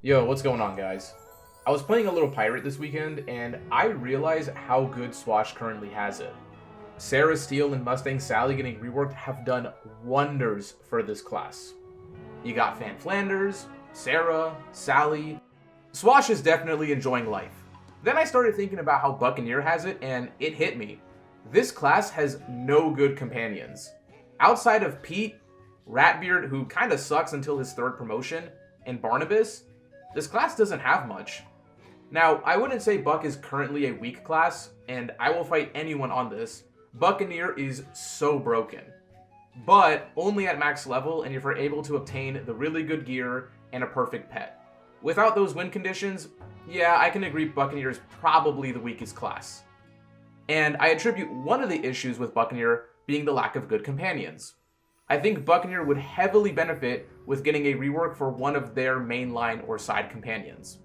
Yo, what's going on, guys? I was playing a little pirate this weekend, and I realized how good Swash currently has it. Sarah Steele and Mustang Sally getting reworked have done wonders for this class. You got Fan Flanders, Sarah, Sally. Swash is definitely enjoying life. Then I started thinking about how Buccaneer has it, and it hit me. This class has no good companions. Outside of Pete, Ratbeard, who kinda sucks until his third promotion, and Barnabas, this class doesn't have much. Now, I wouldn't say Buck is currently a weak class, and I will fight anyone on this. Buccaneer is so broken. But only at max level, and if you're able to obtain the really good gear and a perfect pet. Without those win conditions, yeah, I can agree Buccaneer is probably the weakest class. And I attribute one of the issues with Buccaneer being the lack of good companions. I think Buccaneer would heavily benefit with getting a rework for one of their mainline or side companions.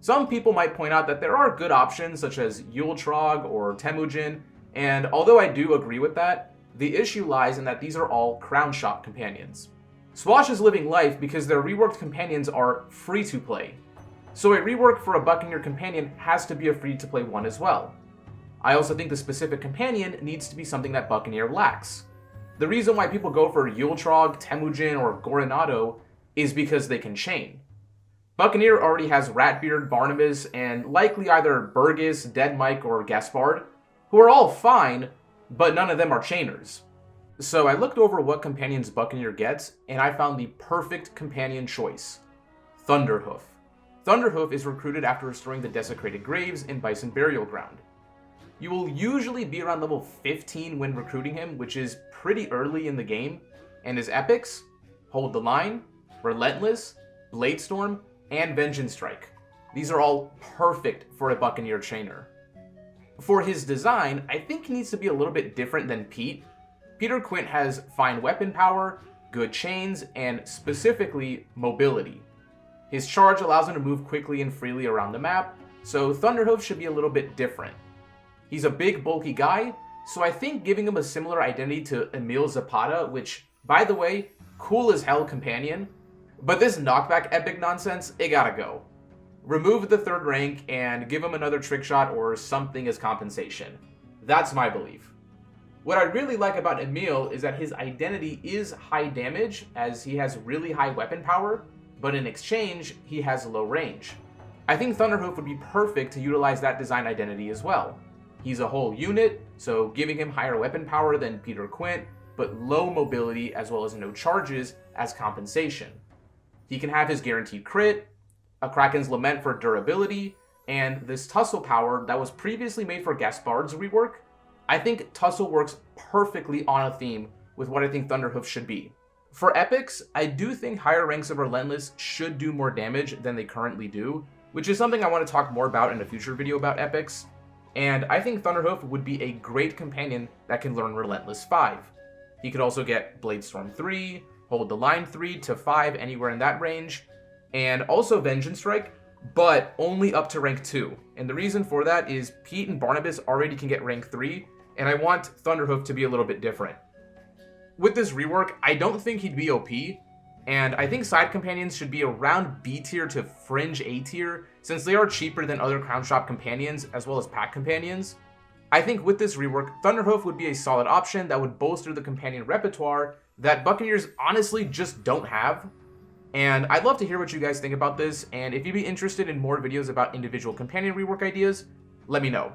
Some people might point out that there are good options such as Yultrog or Temujin, and although I do agree with that, the issue lies in that these are all crown shop companions. Swash is living life because their reworked companions are free to play. So a rework for a Buccaneer companion has to be a free to play one as well. I also think the specific companion needs to be something that Buccaneer lacks. The reason why people go for Yultrog, Temujin, or Goranado is because they can chain. Buccaneer already has Ratbeard, Barnabas, and likely either Burgess, Dead Mike, or Gaspard, who are all fine, but none of them are chainers. So I looked over what companions Buccaneer gets, and I found the perfect companion choice: Thunderhoof. Thunderhoof is recruited after restoring the Desecrated Graves in Bison Burial Ground. You will usually be around level 15 when recruiting him, which is pretty early in the game, and his epics: Hold the Line, Relentless, Bladestorm, and Vengeance Strike. These are all perfect for a Buccaneer chainer. For his design, I think he needs to be a little bit different than Pete. Peter Quint has fine weapon power, good chains, and specifically mobility. His charge allows him to move quickly and freely around the map, so Thunderhoof should be a little bit different. He's a big, bulky guy, so I think giving him a similar identity to Emil Zapata, which, by the way, cool as hell companion, but this knockback epic nonsense, it gotta go. Remove the third rank and give him another trick shot or something as compensation. That's my belief. What I really like about Emil is that his identity is high damage, as he has really high weapon power, but in exchange, he has low range. I think Thunderhoof would be perfect to utilize that design identity as well. He's a whole unit, so giving him higher weapon power than Peter Quint, but low mobility as well as no charges as compensation. He can have his guaranteed crit, a Kraken's Lament for durability, and this Tussle power that was previously made for Gaspard's rework. I think Tussle works perfectly on a theme with what I think Thunderhoof should be. For epics, I do think higher ranks of Relentless should do more damage than they currently do, which is something I want to talk more about in a future video about epics. And I think Thunderhoof would be a great companion that can learn Relentless 5. He could also get Bladestorm 3, Hold the Line 3 to 5 anywhere in that range, and also Vengeance Strike, but only up to rank 2. And the reason for that is Pete and Barnabas already can get rank 3, and I want Thunderhoof to be a little bit different. With this rework, I don't think he'd be OP, and I think side companions should be around B tier to fringe A tier, since they are cheaper than other Crown Shop companions as well as pack companions. I think with this rework, Thunderhoof would be a solid option that would bolster the companion repertoire that Buccaneers honestly just don't have. And I'd love to hear what you guys think about this, and if you'd be interested in more videos about individual companion rework ideas, let me know.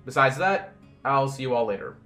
Besides that, I'll see you all later.